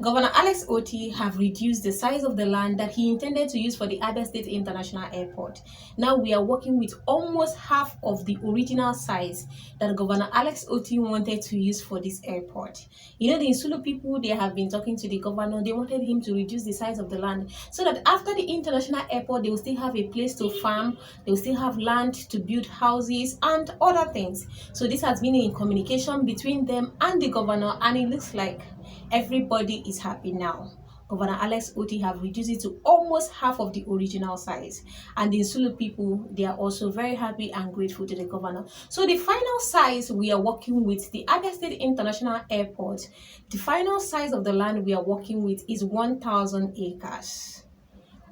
Governor Alex Otti have reduced the size of the land that he intended to use for the Abia State International Airport. Now we are working with almost half of the original size that Governor Alex Otti wanted to use for this airport. You know, the Insulu people, they have been talking to the governor. They wanted him to reduce the size of the land so that after the international airport, they will still have a place to farm, they will still have land to build houses and other things. So this has been in communication between them and the governor, and it looks like everybody is happy now. Governor Alex Otti have reduced it to almost half of the original size, and the Insulu people, they are also very happy and grateful to the governor. So the final size we are working with, the Abia State International Airport, the final size of the land we are working with is 1,000 acres.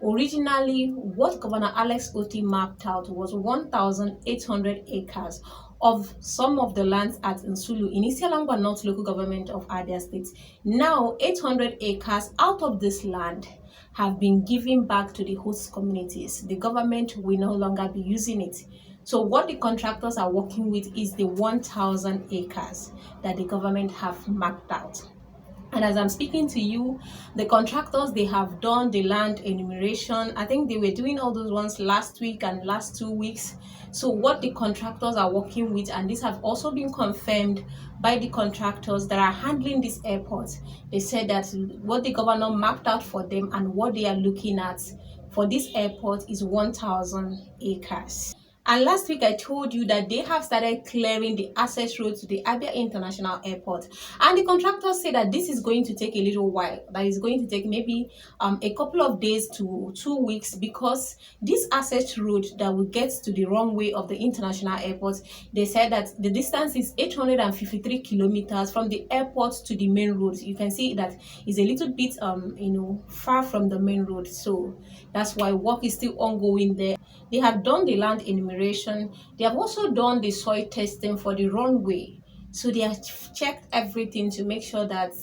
Originally, what Governor Alex Otti mapped out was 1,800 acres of some of the lands at Nsulu in Isialangwa North Local Government of Abia State. Now, 800 acres out of this land have been given back to the host communities. The government will no longer be using it. So what the contractors are working with is the 1,000 acres that the government have marked out. And as I'm speaking to you, the contractors, they have done the land enumeration. I think they were doing all those ones last week and last 2 weeks. So what the contractors are working with, and this have also been confirmed by the contractors that are handling this airport, they said that what the governor mapped out for them and what they are looking at for this airport is 1,000 acres. And last week, I told you that they have started clearing the access road to the Abia International Airport. And the contractors say that this is going to take a little while. That is going to take maybe a couple of days to 2 weeks, because this access road that will get to the runway of the international airport, they said that the distance is 853 kilometers from the airport to the main road. You can see that is a little bit far from the main road. So that's why work is still ongoing there. They have done the land enumeration. They have also done the soil testing for the runway. So they have checked everything to make sure that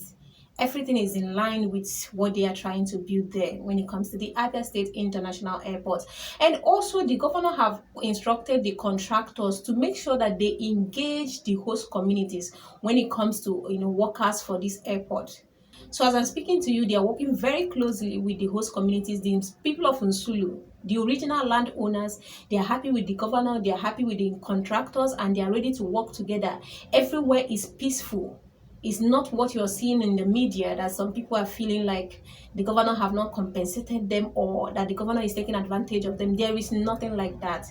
everything is in line with what they are trying to build there when it comes to the Abia State International Airport. And also the governor have instructed the contractors to make sure that they engage the host communities when it comes to workers for this airport. So as I'm speaking to you, they are working very closely with the host communities, the people of Nsulu, the original landowners. They are happy with the governor, they are happy with the contractors, and they are ready to work together. Everywhere is peaceful. It's not what you're seeing in the media that some people are feeling like the governor have not compensated them or that the governor is taking advantage of them. There is nothing like that.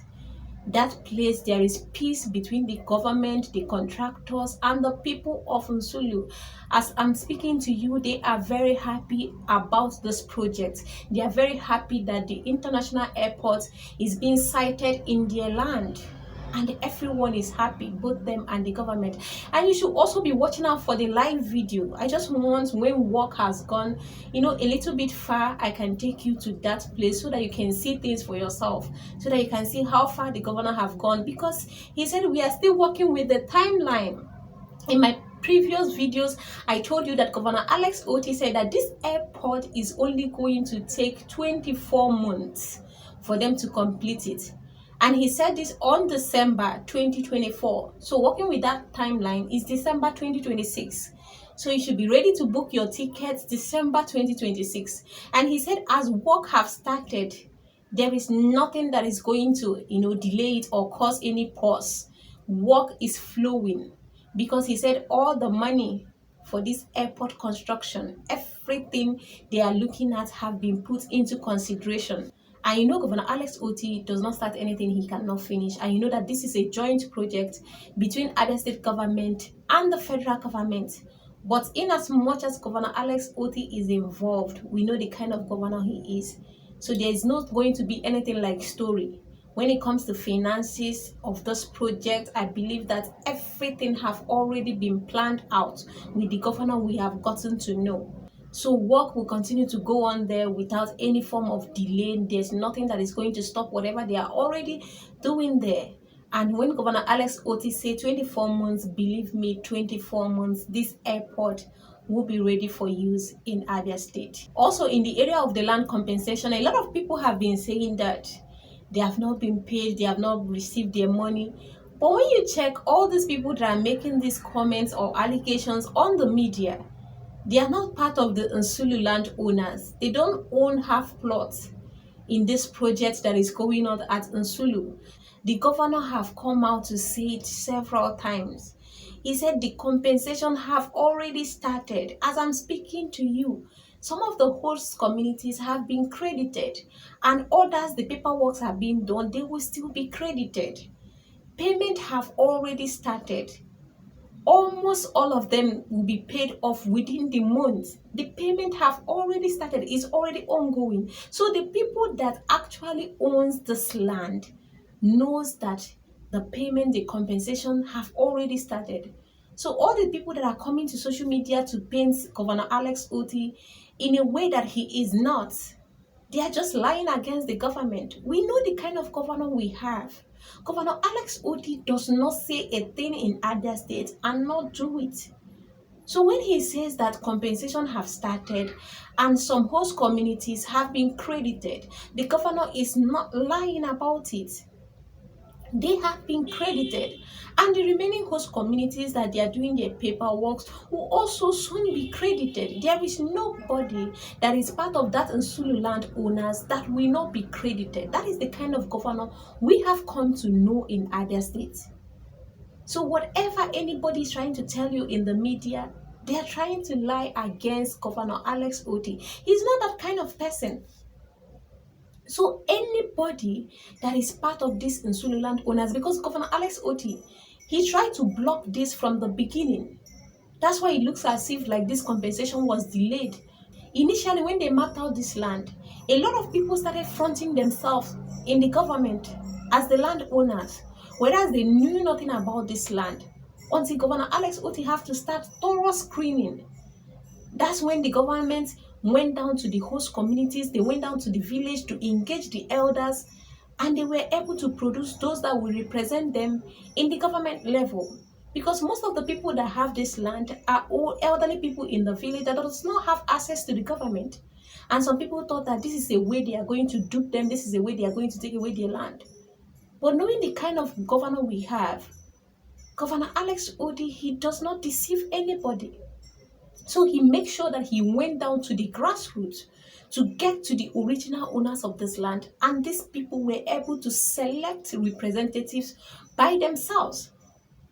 That place, there is peace between the government, the contractors, and the people of Nsulu. As I'm speaking to you, they are very happy about this project. They are very happy that the international airport is being sited in their land. And everyone is happy, both them and the government. And you should also be watching out for the live video. I just want, when work has gone a little bit far, I can take you to that place so that you can see things for yourself, so that you can see how far the governor have gone, because he said we are still working with the timeline. In my previous videos, I told you that Governor Alex Otti said that this airport is only going to take 24 months for them to complete it. And he said this on December 2024. So working with that timeline is December 2026. So you should be ready to book your tickets December 2026. And he said as work have started, there is nothing that is going to delay it or cause any pause. Work is flowing, because he said all the money for this airport construction, everything they are looking at have been put into consideration. And Governor Alex Otti does not start anything he cannot finish. And you know that this is a joint project between Abia State government and the federal government. But in as much as Governor Alex Otti is involved, we know the kind of governor he is. So there is not going to be anything like story. When it comes to finances of this project, I believe that everything have already been planned out with the governor we have gotten to know. So work will continue to go on there without any form of delay. There's nothing that is going to stop whatever they are already doing there. And when Governor Alex Otti say 24 months, believe me, 24 months, this airport will be ready for use in Abia State. Also, in the area of the land compensation, a lot of people have been saying that they have not been paid, they have not received their money. But when you check all these people that are making these comments or allegations on the media, They are not part of the Nsulu landowners. They don't own half plots in this project that is going on at Nsulu. The governor have come out to say it several times. He said the compensation have already started. As I'm speaking to you, some of the host communities have been credited, and others, the paperwork have been done, they will still be credited. Payment have already started. Almost all of them will be paid off within the month. The payment have already started, it's already ongoing. So the people that actually owns this land knows that the payment, the compensation have already started. So all the people that are coming to social media to paint Governor Alex Otti in a way that he is not, they are just lying against the government. We know the kind of governor we have. Governor Alex Otti does not say a thing in Abia State and not do it. So when he says that compensation have started and some host communities have been credited, the governor is not lying about it. They have been credited, and the remaining host communities that they are doing their paperwork will also soon be credited. There is nobody that is part of that Nsulu landowners that will not be credited. That is the kind of governor we have come to know in Abia State. So whatever anybody is trying to tell you in the media, they are trying to lie against Governor Alex Otti. He's not that kind of person. So anybody that is part of this Nsulu landowners, because Governor Alex Otti, he tried to block this from the beginning. That's why it looks as if like this compensation was delayed. Initially, when they mapped out this land, a lot of people started fronting themselves in the government as the landowners, whereas they knew nothing about this land. Until Governor Alex Otti have to start thorough screening. That's when the government went down to the host communities, they went down to the village to engage the elders, and they were able to produce those that will represent them in the government level. Because most of the people that have this land are all elderly people in the village that does not have access to the government. And some people thought that this is a way they are going to dupe them, this is a way they are going to take away their land. But knowing the kind of governor we have, Governor Alex Otti, he does not deceive anybody. So he makes sure that he went down to the grassroots to get to the original owners of this land, and these people were able to select representatives by themselves.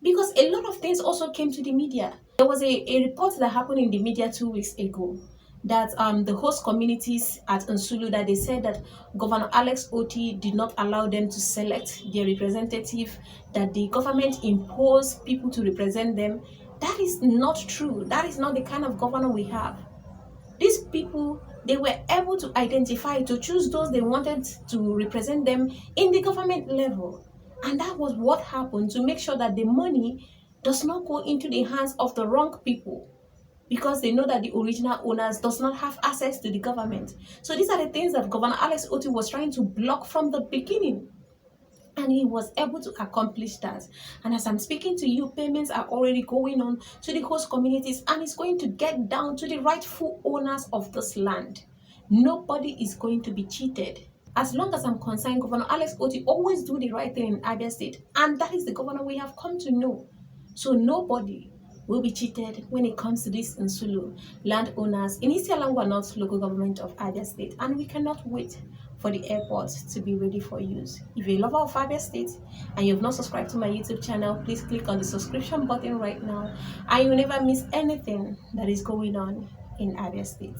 Because a lot of things also came to the media. There was a report that happened in the media 2 weeks ago that the host communities at Nsulu, that they said that Governor Alex Otti did not allow them to select their representative, that the government imposed people to represent them. That is not true. That is not the kind of governor we have. These people, they were able to identify, to choose those they wanted to represent them in the government level. And that was what happened, to make sure that the money does not go into the hands of the wrong people, because they know that the original owners does not have access to the government. So these are the things that Governor Alex Otti was trying to block from the beginning. And he was able to accomplish that. And as I'm speaking to you, payments are already going on to the host communities, and it's going to get down to the rightful owners of this land. Nobody is going to be cheated. As long as I'm concerned, Governor Alex Otti always do the right thing in Abia State. And that is the governor we have come to know. So nobody will be cheated when it comes to this Nsulu landowners in Isialangwa North local government of Abia State. And we cannot wait for the airport to be ready for use. If you're a lover of Abia State and you have not subscribed to my YouTube channel, please click on the subscription button right now, and you'll never miss anything that is going on in Abia State.